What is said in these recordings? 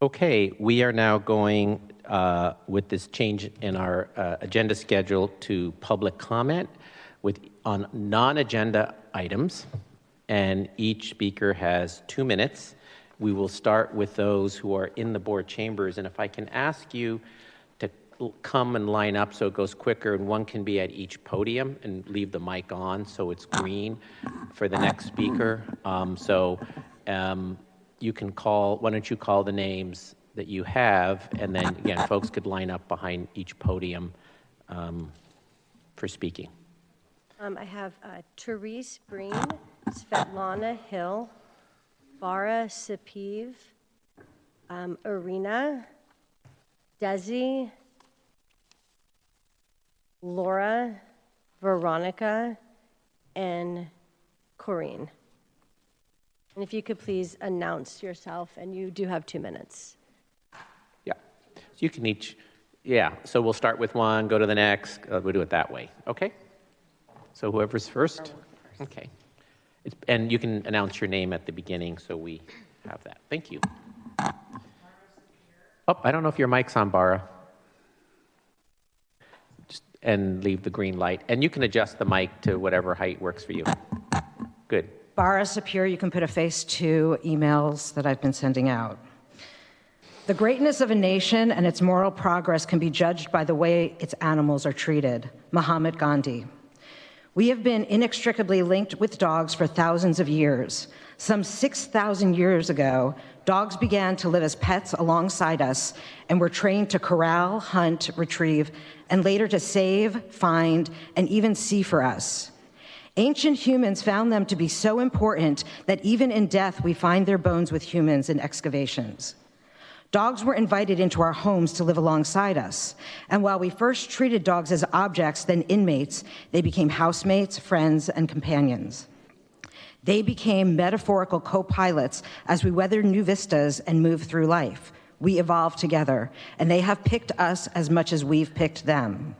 Okay, we are now going with this change in our agenda schedule to public comment on non-agenda items, and each speaker has 2 minutes. We will start with those who are in the board chambers, and if I can ask you to come and line up so it goes quicker, and one can be at each podium and leave the mic on so it's green for the next speaker. You can call, why don't you call the names that you have, and then again, folks could line up behind each podium for speaking. I have Therese Breen, Svetlana Hill, BOS, Irina, Desi, Laura, Veronica, and Corinne. And if you could please announce yourself, and you do have 2 minutes. Yeah, so you can each, so we'll start with one, go to the next, we'll do it that way, okay? So whoever's first, okay. And you can announce your name at the beginning so we have that. Thank you. Oh, I don't know if your mic's on, Bara. And leave the green light. And you can adjust the mic to whatever height works for you. Good. BOS up here, you can put a face to emails that I've been sending out. The greatness of a nation and its moral progress can be judged by the way its animals are treated. Mahatma Gandhi. We have been inextricably linked with dogs for thousands of years. Some 6,000 years ago, dogs began to live as pets alongside us and were trained to corral, hunt, retrieve, and later to save, find, and even see for us. Ancient humans found them to be so important that even in death, we find their bones with humans in excavations. Dogs were invited into our homes to live alongside us. And while we first treated dogs as objects, then inmates, they became housemates, friends, and companions. They became metaphorical co-pilots as we weathered new vistas and moved through life. We evolved together, and they have picked us as much as we've picked them.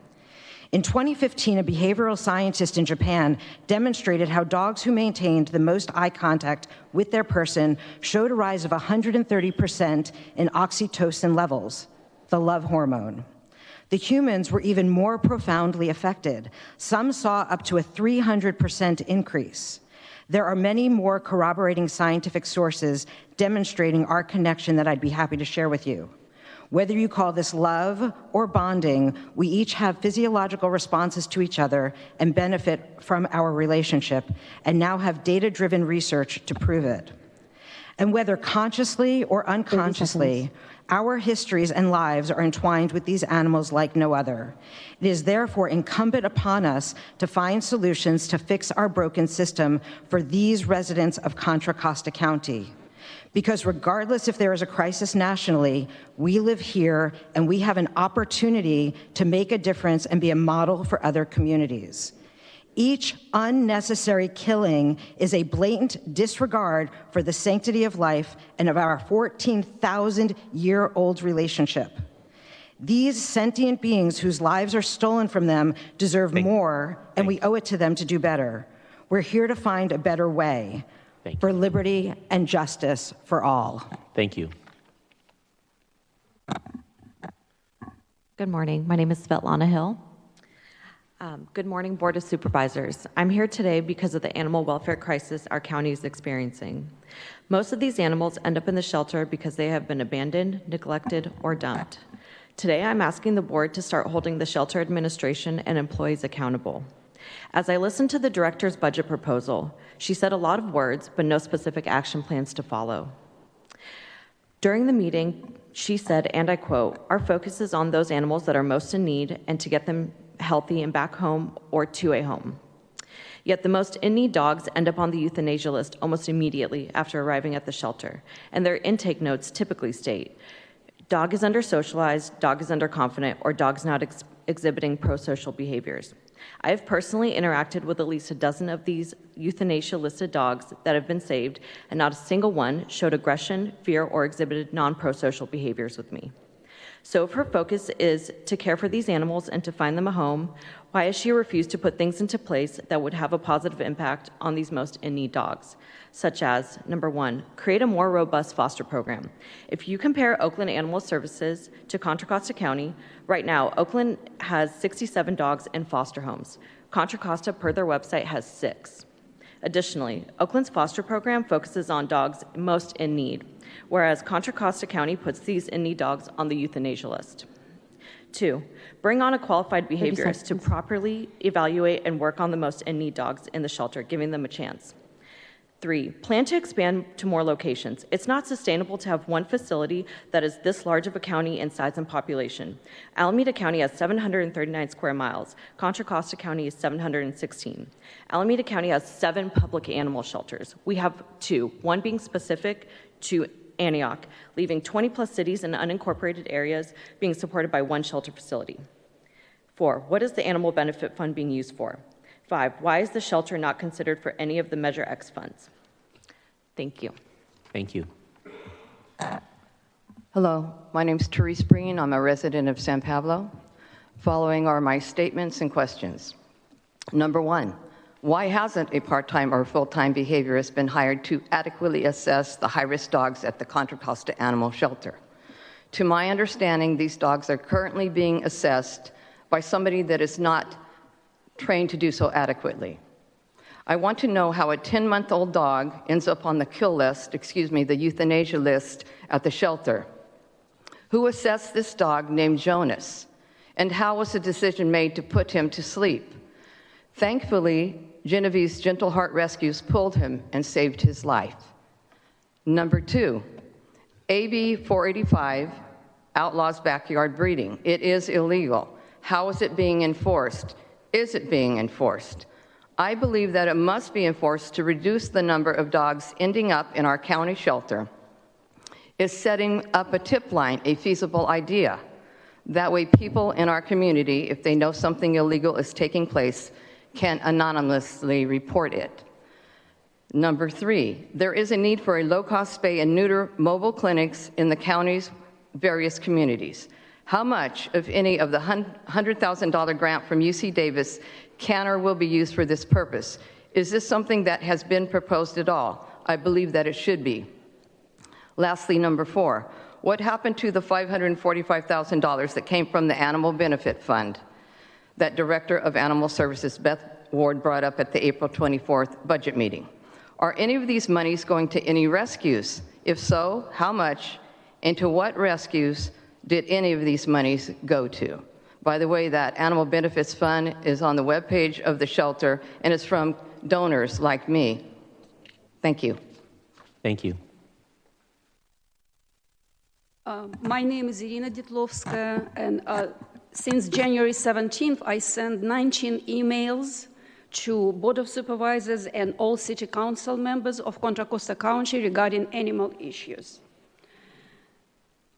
In 2015, a behavioral scientist in Japan demonstrated how dogs who maintained the most eye contact with their person showed a rise of 130% in oxytocin levels, the love hormone. The humans were even more profoundly affected. Some saw up to a 300% increase. There are many more corroborating scientific sources demonstrating our connection that I'd be happy to share with you. Whether you call this love or bonding, we each have physiological responses to each other and benefit from our relationship, and now have data-driven research to prove it. And whether consciously or unconsciously, our histories and lives are entwined with these animals like no other. It is therefore incumbent upon us to find solutions to fix our broken system for these residents of Contra Costa County. Because regardless if there is a crisis nationally, we live here and we have an opportunity to make a difference and be a model for other communities. Each unnecessary killing is a blatant disregard for the sanctity of life and of our 14,000-year-old relationship. These sentient beings whose lives are stolen from them deserve more, and we owe it to them to do better. We're here to find a better way. For liberty and justice for all. Thank you. Good morning. My name is Svetlana Hill. Good morning, Board of Supervisors. I'm here today because of the animal welfare crisis our county is experiencing. Most of these animals end up in the shelter because they have been abandoned, neglected, or dumped. Today, I'm asking the board to start holding the shelter administration and employees accountable. As I listened to the director's budget proposal, she said a lot of words, but no specific action plans to follow. During the meeting, she said, and I quote, "Our focus is on those animals that are most in need and to get them healthy and back home or to a home." Yet the most in-need dogs end up on the euthanasia list almost immediately after arriving at the shelter, and their intake notes typically state, dog is under-socialized, dog is underconfident, or dog's not exhibiting pro-social behaviors. I have personally interacted with at least a dozen of these euthanasia-listed dogs that have been saved, and not a single one showed aggression, fear, or exhibited non-pro-social behaviors with me. So if her focus is to care for these animals and to find them a home, why has she refused to put things into place that would have a positive impact on these most in-need dogs? Such as, number one, create a more robust foster program. If you compare Oakland Animal Services to Contra Costa County, right now, Oakland has 67 dogs in foster homes. Contra Costa, per their website, has 6. Additionally, Oakland's foster program focuses on dogs most in need, whereas Contra Costa County puts these in-need dogs on the euthanasia list. 2, bring on a qualified behaviorist to properly evaluate and work on the most in-need dogs in the shelter, giving them a chance. 3, plan to expand to more locations. It's not sustainable to have one facility that is this large of a county in size and population. Alameda County has 739 square miles. Contra Costa County is 716. Alameda County has 7 public animal shelters. We have 2, one being specific to Antioch, leaving 20-plus cities and unincorporated areas being supported by one shelter facility. 4, what is the Animal Benefit Fund being used for? 5, why is the shelter not considered for any of the Measure X funds? Thank you. Thank you. Hello, my name is Therese Breen. I'm a resident of San Pablo. Following are my statements and questions. Number 1, why hasn't a part-time or full-time behaviorist been hired to adequately assess the high-risk dogs at the Contra Costa Animal Shelter? To my understanding, these dogs are currently being assessed by somebody that is not trained to do so adequately. I want to know how a 10-month-old dog ends up on the kill list, the euthanasia list at the shelter. Who assessed this dog named Jonas? And how was the decision made to put him to sleep? Thankfully, Genevieve's Gentle Heart Rescues pulled him and saved his life. Number 2, AB 485 outlaws backyard breeding. It is illegal. How is it being enforced? Is it being enforced? I believe that it must be enforced to reduce the number of dogs ending up in our county shelter. Is setting up a tip line a feasible idea? That way people in our community, if they know something illegal is taking place, can anonymously report it. Number 3, there is a need for a low-cost spay and neuter mobile clinics in the county's various communities. How much, if any, of the $100,000 grant from UC Davis can or will be used for this purpose? Is this something that has been proposed at all? I believe that it should be. Lastly, number 4, what happened to the $545,000 that came from the Animal Benefit Fund that Director of Animal Services Beth Ward brought up at the April 24th budget meeting? Are any of these monies going to any rescues? If so, how much, and to what rescues did any of these monies go to? By the way, that Animal Benefits Fund is on the webpage of the shelter, and it's from donors like me. Thank you. Thank you. My name is Irina Ditlovskaya, and since January 17th, I sent 19 emails to Board of Supervisors and all City Council members of Contra Costa County regarding animal issues.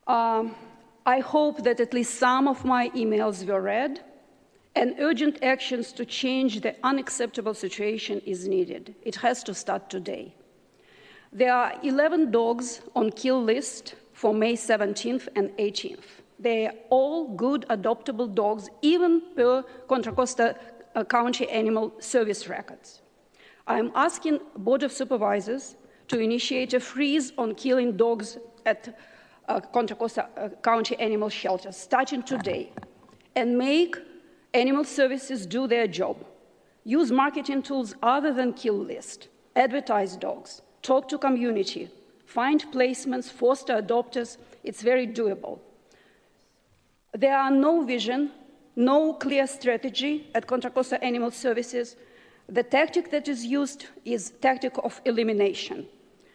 I hope that at least some of my emails were read, and urgent actions to change the unacceptable situation is needed. It has to start today. There are 11 dogs on kill list for May 17th and 18th. They are all good adoptable dogs, even per Contra Costa County Animal Service records. I'm asking Board of Supervisors to initiate a freeze on killing dogs at Contra Costa County Animal Shelter starting today, and make animal services do their job. Use marketing tools other than kill list, advertise dogs, talk to community, find placements, foster adopters. It's very doable. There are no vision, no clear strategy at Contra Costa Animal Services. The tactic that is used is tactic of elimination.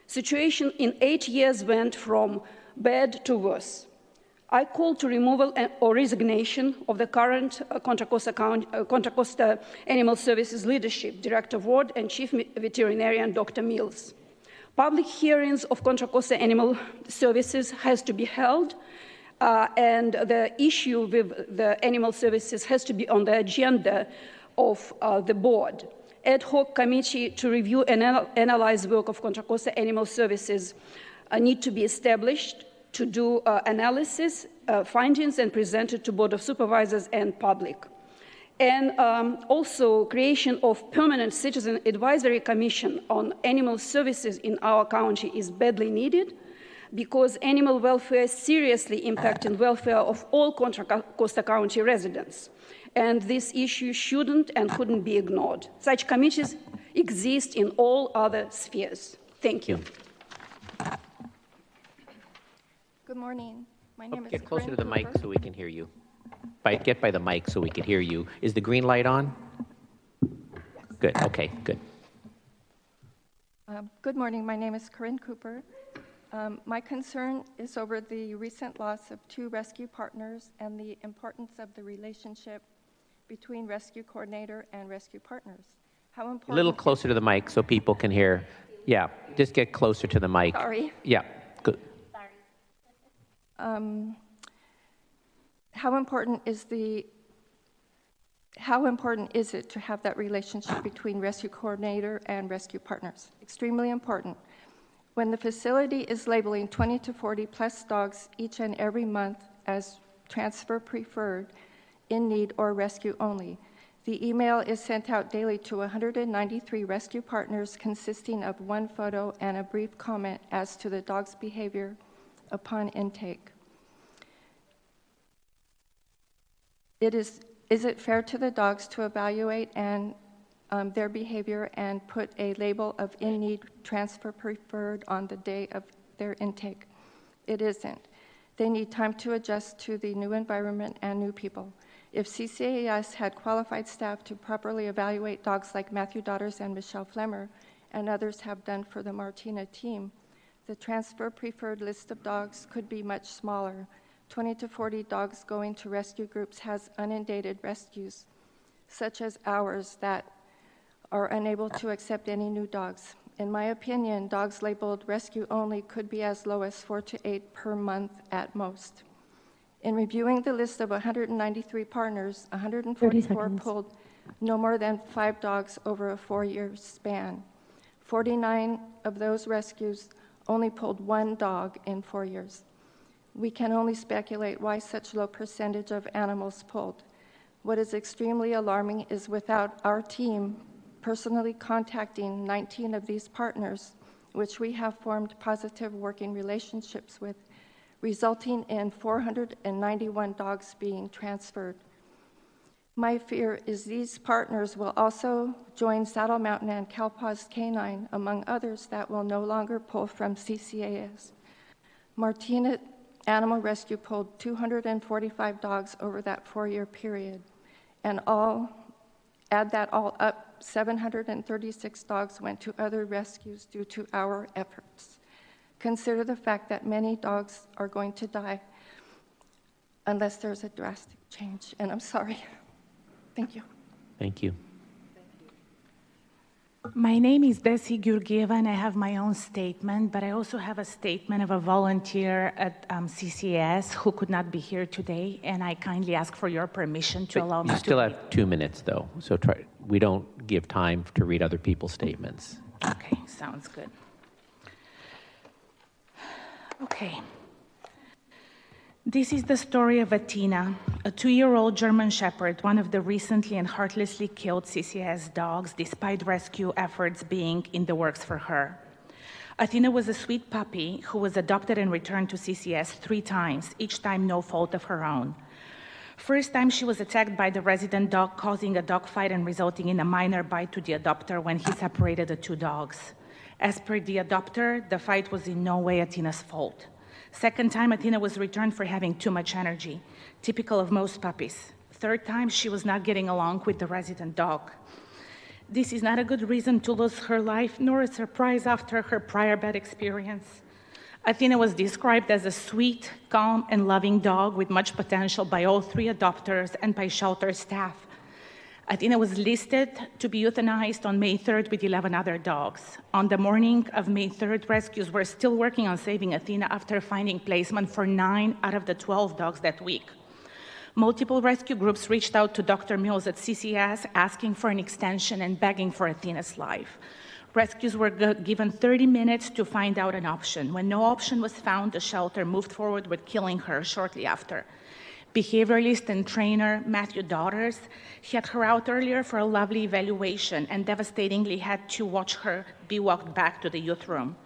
Situation in 8 years went from bad to worse. I call to removal or resignation of the current Contra Costa Animal Services leadership, Director Ward and Chief Veterinarian Dr. Mills. Public hearings of Contra Costa Animal Services has to be held, and the issue with the animal services has to be on the agenda of the board. Ad hoc committee to review and analyze work of Contra Costa Animal Services need to be established to do analysis findings and presented to Board of Supervisors and public. And also creation of permanent citizen advisory commission on animal services in our county is badly needed because animal welfare is seriously impacting welfare of all Contra Costa County residents. And this issue shouldn't and couldn't be ignored. Such committees exist in all other spheres. Thank you. Good morning. My name is Get closer to Corinne the mic Cooper. so we can hear you. Get by the mic so we can hear you. Is the green light on? Good, okay, good. Good morning. My name is Corinne Cooper. My concern is over the recent loss of 2 rescue partners and the importance of the relationship between rescue coordinator and rescue partners. How important? A little closer to the mic so people can hear. Yeah, just get closer to the mic. Sorry. Yeah, good. How important is it to have that relationship between rescue coordinator and rescue partners? Extremely important. When the facility is labeling 20 to 40 plus dogs each and every month as transfer preferred, in need, or rescue only, the email is sent out daily to 193 rescue partners consisting of 1 photo and a brief comment as to the dog's behavior upon intake. Is it fair to the dogs to evaluate their behavior and put a label of in need, transfer preferred on the day of their intake? It isn't. They need time to adjust to the new environment and new people. If CCAS had qualified staff to properly evaluate dogs like Matthew Daughters and Michelle Flemmer, and others have done for the Martina team, the transfer preferred list of dogs could be much smaller. 20 to 40 dogs going to rescue groups has inundated rescues, such as ours, that are unable to accept any new dogs. In my opinion, dogs labeled rescue only could be as low as 4 to 8 per month at most. In reviewing the list of 193 partners, 144 pulled no more than 5 dogs over a 4-year span. 49 of those rescues only pulled 1 dog in 4 years. We can only speculate why such low percentage of animals pulled. What is extremely alarming is without our team personally contacting 19 of these partners, which we have formed positive working relationships with, resulting in 491 dogs being transferred. My fear is these partners will also join Saddle Mountain and CalPAW's Canine, among others, that will no longer pull from CCAS. Martina Animal Rescue pulled 245 dogs over that 4-year period, and add that all up, 736 dogs went to other rescues due to our efforts. Consider the fact that many dogs are going to die unless there's a drastic change, and I'm sorry. Thank you. Thank you. My name is Desi Georgieva, and I have my own statement, but I also have a statement of a volunteer at CCAS who could not be here today, and I kindly ask for your permission to allow me to... You still have 2 minutes, though, so we don't give time to read other people's statements. Okay, sounds good. Okay. This is the story of Athena, a 2-year-old German Shepherd, one of the recently and heartlessly killed CCAS dogs, despite rescue efforts being in the works for her. Athena was a sweet puppy who was adopted and returned to CCAS 3 times, each time no fault of her own. First time she was attacked by the resident dog, causing a dog fight and resulting in a minor bite to the adopter when he separated the 2 dogs. As per the adopter, the fight was in no way Athena's fault. Second time, Athena was returned for having too much energy, typical of most puppies. Third time, she was not getting along with the resident dog. This is not a good reason to lose her life, nor a surprise after her prior bad experience. Athena was described as a sweet, calm, and loving dog with much potential by all 3 adopters and by shelter staff. Athena was listed to be euthanized on May 3rd with 11 other dogs. On the morning of May 3rd, rescues were still working on saving Athena after finding placement for 9 out of the 12 dogs that week. Multiple rescue groups reached out to Dr. Mills at CCAS asking for an extension and begging for Athena's life. Rescues were given 30 minutes to find out an option. When no option was found, the shelter moved forward with killing her shortly after. Behavioralist and trainer Matthew Daughters had her out earlier for a lovely evaluation and devastatingly had to watch her be walked back to the youth room.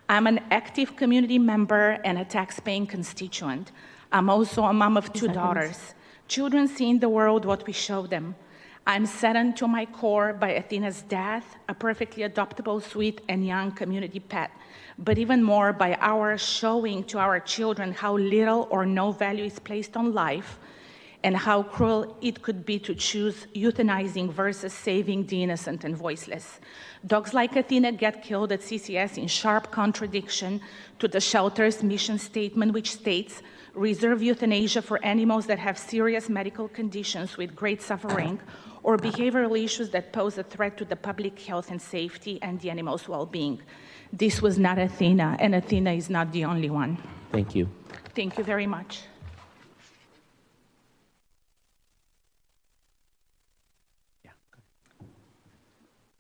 I'm an active community member and a tax-paying constituent. I'm also a mom of two daughters. Children see in the world what we show them. I'm saddened to my core by Athena's death, a perfectly adoptable, sweet, and young community pet, but even more by our showing to our children how little or no value is placed on life and how cruel it could be to choose euthanizing versus saving the innocent and voiceless. Dogs like Athena get killed at CCAS in sharp contradiction to the shelter's mission statement, which states, reserve euthanasia for animals that have serious medical conditions with great suffering or behavioral issues that pose a threat to the public health and safety and the animal's well-being. This was not Athena, and Athena is not the only one. Thank you. Thank you very much.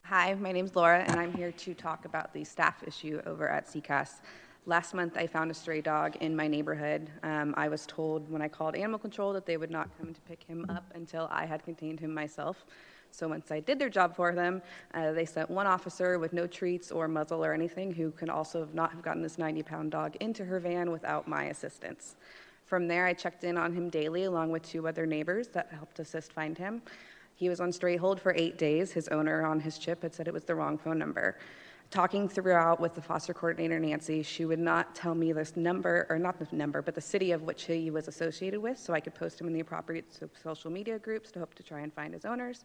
Hi, my name's Laura, and I'm here to talk about the staff issue over at CCAS. Last month, I found a stray dog in my neighborhood. I was told when I called animal control that they would not come to pick him up until I had contained him myself. So once I did their job for them, they sent one officer with no treats or muzzle or anything who can also not have gotten this 90-pound dog into her van without my assistance. From there, I checked in on him daily along with 2 other neighbors that helped assist find him. He was on stray hold for 8 days. His owner on his chip had said it was the wrong phone number. Talking throughout with the foster coordinator, Nancy, she would not tell me this number, or not the number, but the city of which he was associated with, so I could post him in the appropriate social media groups to hope to try and find his owners.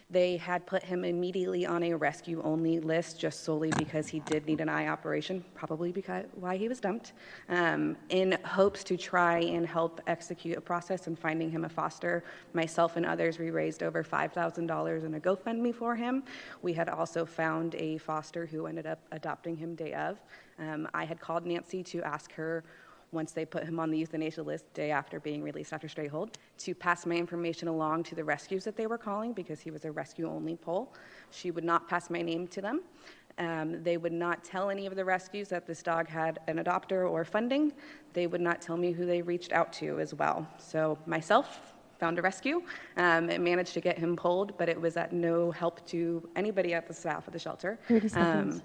They had put him immediately on a rescue-only list just solely because he did need an eye operation, probably because why he was dumped, in hopes to try and help execute a process in finding him a foster. Myself and others, we raised over $5,000 in a GoFundMe for him. We had also found a foster who ended up adopting him day of. I had called Nancy to ask her, once they put him on the euthanasia list day after being released after stray hold, to pass my information along to the rescues that they were calling because he was a rescue-only poll. She would not pass my name to them. They would not tell any of the rescues that this dog had an adopter or funding. They would not tell me who they reached out to as well. So myself found a rescue and managed to get him pulled, but it was at no help to anybody at the staff of the shelter. 30 seconds.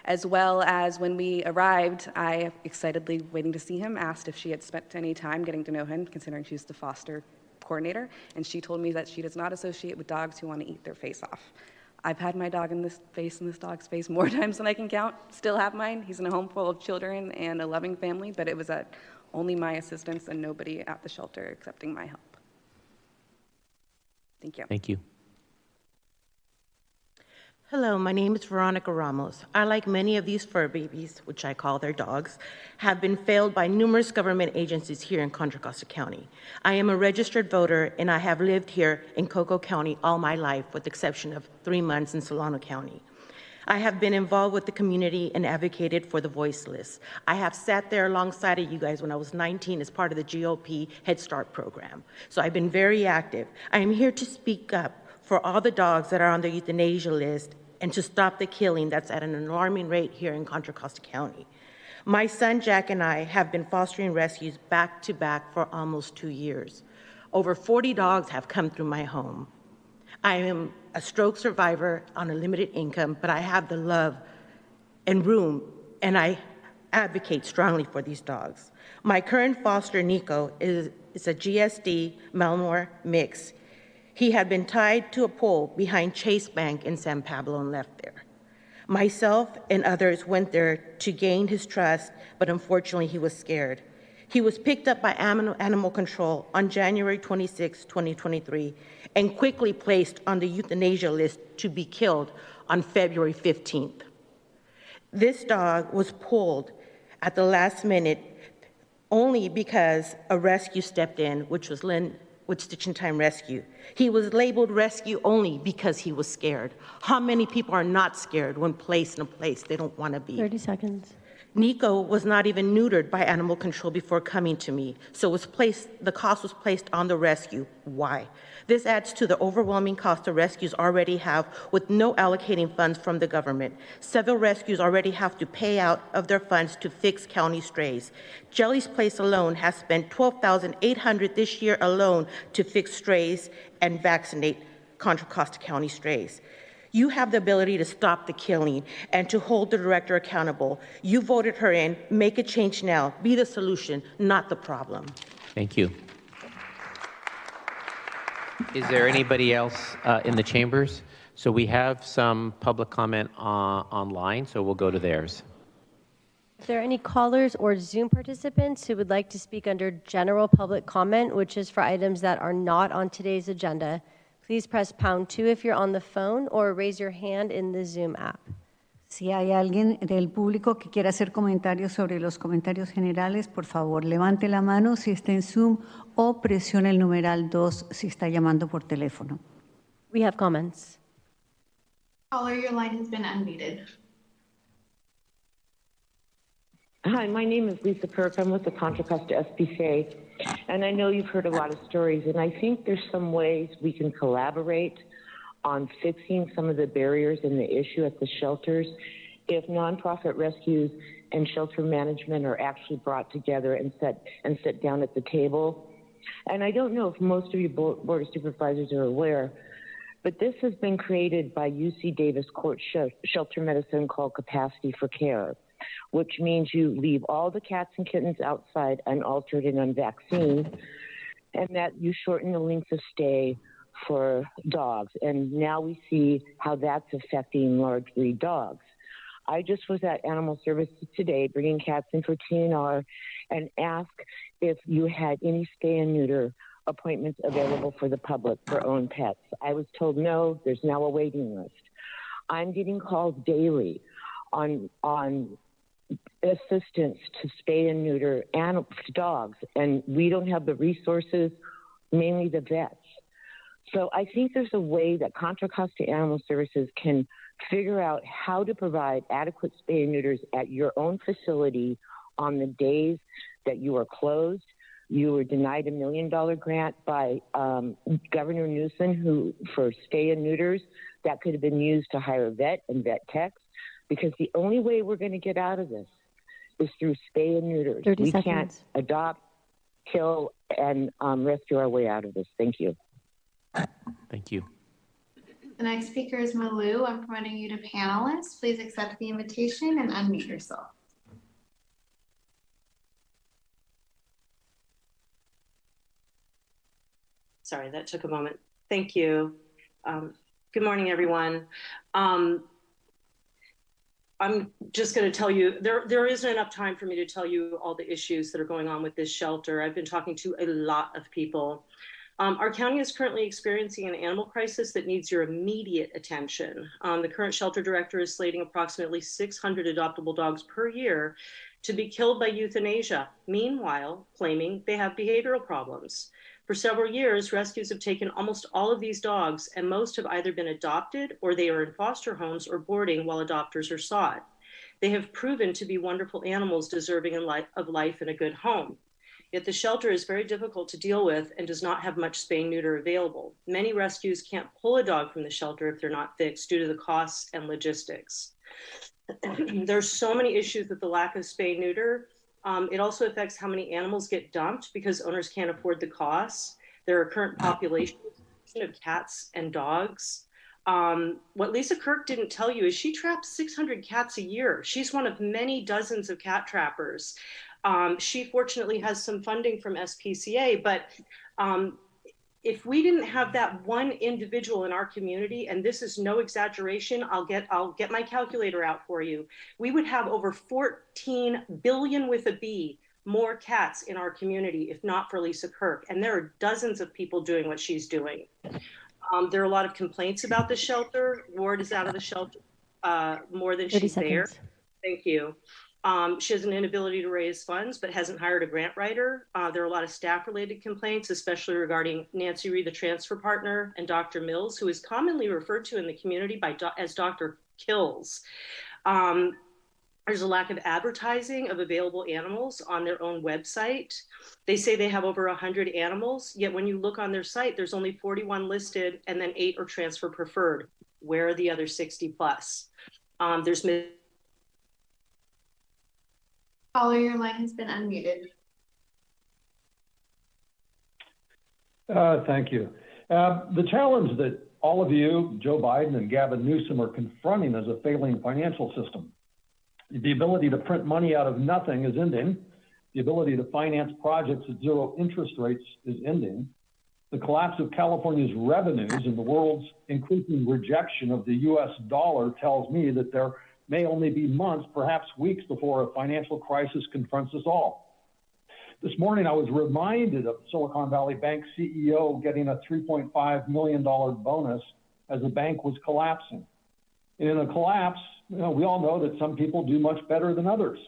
As well as when we arrived, I, excitedly waiting to see him, asked if she had spent any time getting to know him, considering she's the foster coordinator, and she told me that she does not associate with dogs who want to eat their face off. I've had my dog in this dog's face more times than I can count, still have mine. He's in a home full of children and a loving family, but it was at only my assistance and nobody at the shelter accepting my help. Thank you. Thank you. Hello, my name is Veronica Ramos. I, like many of these fur babies, which I call their dogs, have been failed by numerous government agencies here in Contra Costa County. I am a registered voter, and I have lived here in Cocoa County all my life, with the exception of 3 months in Solano County. I have been involved with the community and advocated for the voiceless. I have sat there alongside of you guys when I was 19 as part of the GOP Head Start program. So I've been very active. I am here to speak up for all the dogs that are on the euthanasia list and to stop the killing that's at an alarming rate here in Contra Costa County. My son Jack and I have been fostering rescues back to back for almost 2 years. Over 40 dogs have come through my home. I am a stroke survivor on a limited income, but I have the love and room, and I advocate strongly for these dogs. My current foster, Nico, is a GSD Malinois mix. He had been tied to a pole behind Chase Bank in San Pablo and left there. Myself and others went there to gain his trust, but unfortunately he was scared. He was picked up by animal control on January 26, 2023, and quickly placed on the euthanasia list to be killed on February 15th. This dog was pulled at the last minute only because a rescue stepped in, which was Lynn with Stitch in Time Rescue. He was labeled rescue only because he was scared. How many people are not scared when placed in a place they don't want to be? 30 seconds. Nico was not even neutered by animal control before coming to me, so the cost was placed on the rescue. Why? This adds to the overwhelming cost the rescues already have with no allocating funds from the government. Several rescues already have to pay out of their funds to fix county strays. Jelly's Place alone has spent $12,800 this year alone to fix strays and vaccinate Contra Costa County strays. You have the ability to stop the killing and to hold the director accountable. You voted her in. Make a change now. Be the solution, not the problem. Thank you. Is there anybody else in the chambers? So we have some public comment online, so we'll go to theirs. If there are any callers or Zoom participants who would like to speak under general public comment, which is for items that are not on today's agenda, please press #2 if you're on the phone or raise your hand in the Zoom app. Si hay alguien del público que quiera hacer comentarios sobre los comentarios generales, por favor, levante la mano si está en Zoom o presione el numeral 2 si está llamando por teléfono. We have comments. Caller, your line has been unmuted. Hi, my name is Lisa Kirk. I'm with the Contra Costa SPCA, and I know you've heard a lot of stories, and I think there's some ways we can collaborate on fixing some of the barriers and the issue at the shelters if nonprofit rescues and shelter management are actually brought together and sit down at the table. And I don't know if most of you Board of Supervisors are aware, but this has been created by UC Davis Court Shelter Medicine called Capacity for Care, which means you leave all the cats and kittens outside unaltered and unvaccinated, and that you shorten the length of stay for dogs. And now we see how that's affecting large breed dogs. I just was at Animal Services today bringing cats in for TNR and asked if you had any spay and neuter appointments available for the public for own pets. I was told no, there's now a waiting list. I'm getting calls daily on assistance to spay and neuter dogs, and we don't have the resources, mainly the vets. So I think there's a way that Contra Costa Animal Services can figure out how to provide adequate spay and neuters at your own facility on the days that you are closed. You were denied $1 million grant by Governor Newsom for spay and neuters that could have been used to hire a vet and vet techs, because the only way we're going to get out of this is through spay and neuters. 30 we seconds. Can't adopt, kill, and rescue our way out of this. Thank you. Thank you. The next speaker is Malou. I'm promoting you to panelist. Please accept the invitation and unmute yourself. Sorry, that took a moment. Thank you. Good morning, everyone. I'm just going to tell you, there isn't enough time for me to tell you all the issues that are going on with this shelter. I've been talking to a lot of people. Our county is currently experiencing an animal crisis that needs your immediate attention. The current shelter director is slating approximately 600 adoptable dogs per year to be killed by euthanasia, meanwhile claiming they have behavioral problems. For several years, rescues have taken almost all of these dogs, and most have either been adopted or they are in foster homes or boarding while adopters are sought. They have proven to be wonderful animals deserving of life in a good home. Yet the shelter is very difficult to deal with and does not have much spay and neuter available. Many rescues can't pull a dog from the shelter if they're not fixed due to the costs and logistics. There's so many issues with the lack of spay and neuter. It also affects how many animals get dumped because owners can't afford the costs. There are current populations of cats and dogs. What Lisa Kirk didn't tell you is she traps 600 cats a year. She's one of many dozens of cat trappers. She fortunately has some funding from SPCA, but if we didn't have that one individual in our community, and this is no exaggeration, I'll get my calculator out for you, we would have over 14 billion with a B more cats in our community if not for Lisa Kirk. And there are dozens of people doing what she's doing. There are a lot of complaints about the shelter. Ward is out of the shelter more than she's there. Thank you. She has an inability to raise funds, but hasn't hired a grant writer. There are a lot of staff-related complaints, especially regarding Nancy Reed, the transfer partner, and Dr. Mills, who is commonly referred to in the community as Dr. Kills. There's a lack of advertising of available animals on their own website. They say they have over 100 animals, yet when you look on their site, there's only 41 listed and then 8 are transfer preferred. Where are the other 60 plus? There's Caller, your line has been unmuted. Thank you. The challenge that all of you, Joe Biden and Gavin Newsom, are confronting is a failing financial system. The ability to print money out of nothing is ending. The ability to finance projects at zero interest rates is ending. The collapse of California's revenues and the world's increasing rejection of the US dollar tells me that there may only be months, perhaps weeks, before a financial crisis confronts us all. This morning, I was reminded of Silicon Valley Bank CEO getting a $3.5 million bonus as the bank was collapsing. In a collapse, we all know that some people do much better than others.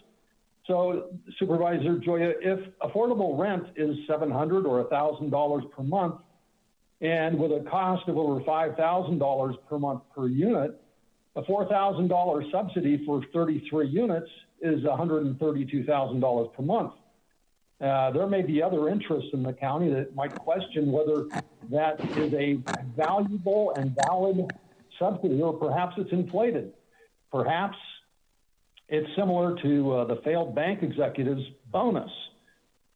So, Supervisor Joya, if affordable rent is $700 or $1,000 per month, and with a cost of over $5,000 per month per unit, a $4,000 subsidy for 33 units is $132,000 per month. There may be other interests in the county that might question whether that is a valuable and valid subsidy, or perhaps it's inflated. Perhaps it's similar to the failed bank executive's bonus.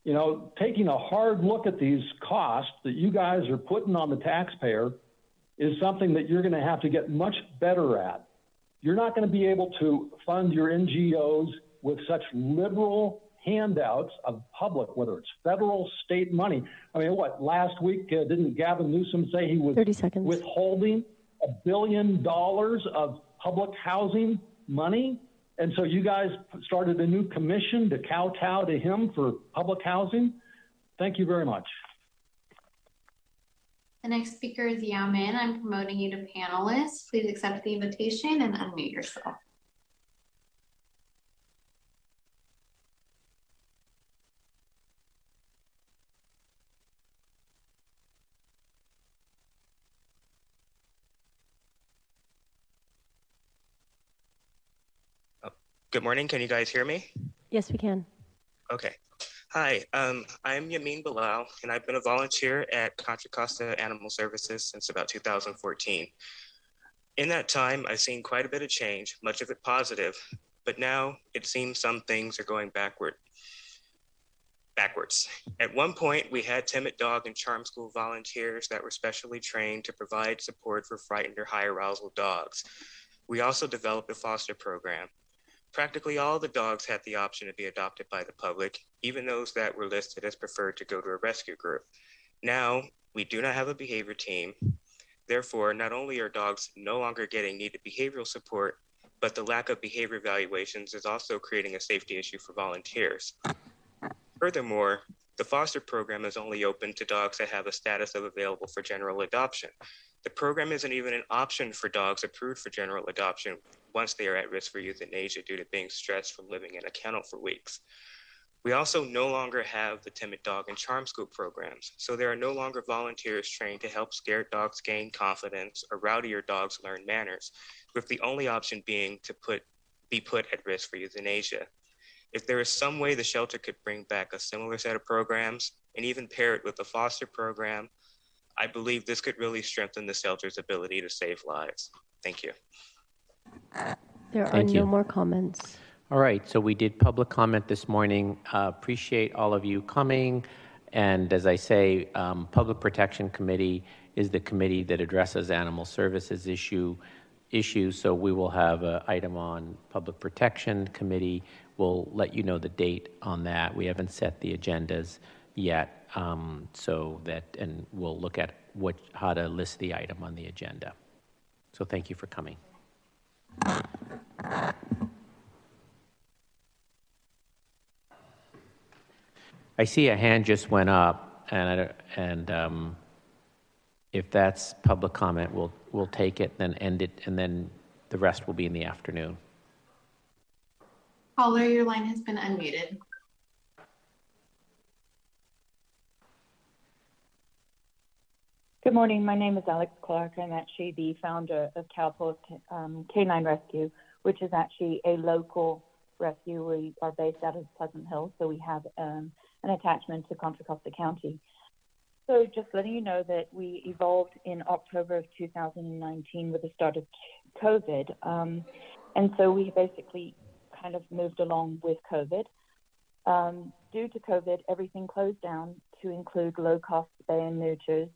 You know, taking a hard look at these costs that you guys are putting on the taxpayer is something that you're going to have to get much better at. You're not going to be able to fund your NGOs with such liberal handouts of public, whether it's federal, state money. I mean, what, last week, didn't Gavin Newsom say he was withholding $1 billion of public housing money? And so you guys started a new commission to kowtow to him for public housing? Thank you very much. The next speaker is Yao Min. I'm promoting you to panelist. Please accept the invitation and unmute yourself. Good morning. Can you guys hear me? Yes, we can. Okay. Hi, I'm Yamin Bilal, and I've been a volunteer at Contra Costa Animal Services since about 2014. In that time, I've seen quite a bit of change, much of it positive, but now it seems some things are going backwards. At one point, we had timid dog and charm school volunteers that were specially trained to provide support for frightened or high arousal dogs. We also developed a foster program. Practically all the dogs had the option to be adopted by the public, even those that were listed as preferred to go to a rescue group. Now, we do not have a behavior team. Therefore, not only are dogs no longer getting needed behavioral support, but the lack of behavior evaluations is also creating a safety issue for volunteers. Furthermore, the foster program is only open to dogs that have a status of available for general adoption. The program isn't even an option for dogs approved for general adoption once they are at risk for euthanasia due to being stressed from living in a kennel for weeks. We also no longer have the timid dog and charm school programs, so there are no longer volunteers trained to help scared dogs gain confidence or rowdier dogs learn manners, with the only option being to be put at risk for euthanasia. If there is some way the shelter could bring back a similar set of programs and even pair it with a foster program, I believe this could really strengthen the shelter's ability to save lives. Thank you. There are no more comments. All right, so we did public comment this morning. Appreciate all of you coming. And as I say, Public Protection Committee is the committee that addresses animal services issues. So we will have an item on Public Protection Committee. We'll let you know the date on that. We haven't set the agendas yet, and we'll look at how to list the item on the agenda. So thank you for coming. I see a hand just went up, and if that's public comment, we'll take it, then end it, and then the rest will be in the afternoon. Caller, your line has been unmuted. Good morning. My name is Alex Clark. I'm actually the founder of Cowpaw Canine Rescue, which is actually a local Rescue. We are based out of Pleasant Hill, so we have an attachment to Contra Costa County. So just letting you know that we evolved in October of 2019 with the start of COVID. And so we basically kind of moved along with COVID. Due to COVID, everything closed down to include low-cost spay and neuters.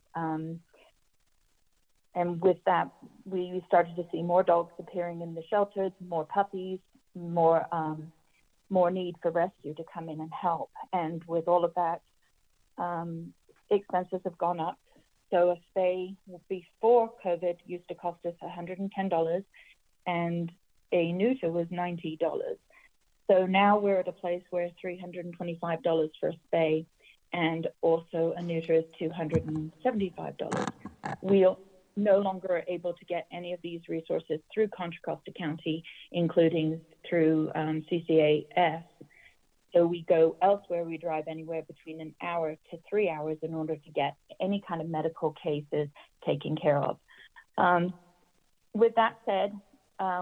And with that, we started to see more dogs appearing in the shelters, more puppies, more need for rescue to come in and help. And with all of that, expenses have gone up. So a spay before COVID used to cost us $110, and a neuter was $90. So now we're at a place where $325 for a spay, and also a neuter is $275. We no longer are able to get any of these resources through Contra Costa County, including through CCAS. So we go elsewhere. We drive anywhere between an hour to 3 hours in order to get any kind of medical cases taken care of. With that said,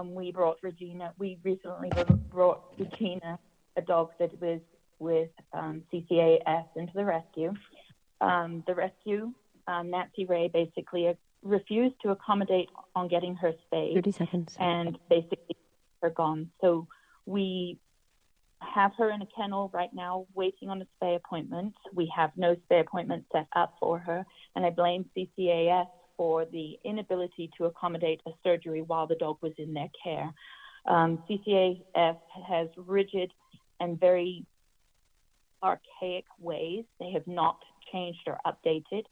we brought Regina. We recently brought Regina, a dog that was with CCAS, into the rescue. The rescue, Nancy Ray, basically refused to accommodate on getting her spayed. 30 seconds. And basically her gone. So we have her in a kennel right now waiting on a spay appointment. We have no spay appointment set up for her. And I blame CCAS for the inability to accommodate a surgery while the dog was in their care. CCAS has rigid and very archaic ways. They have not changed or updated.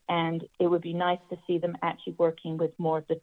And it would be nice to see them actually working with more of the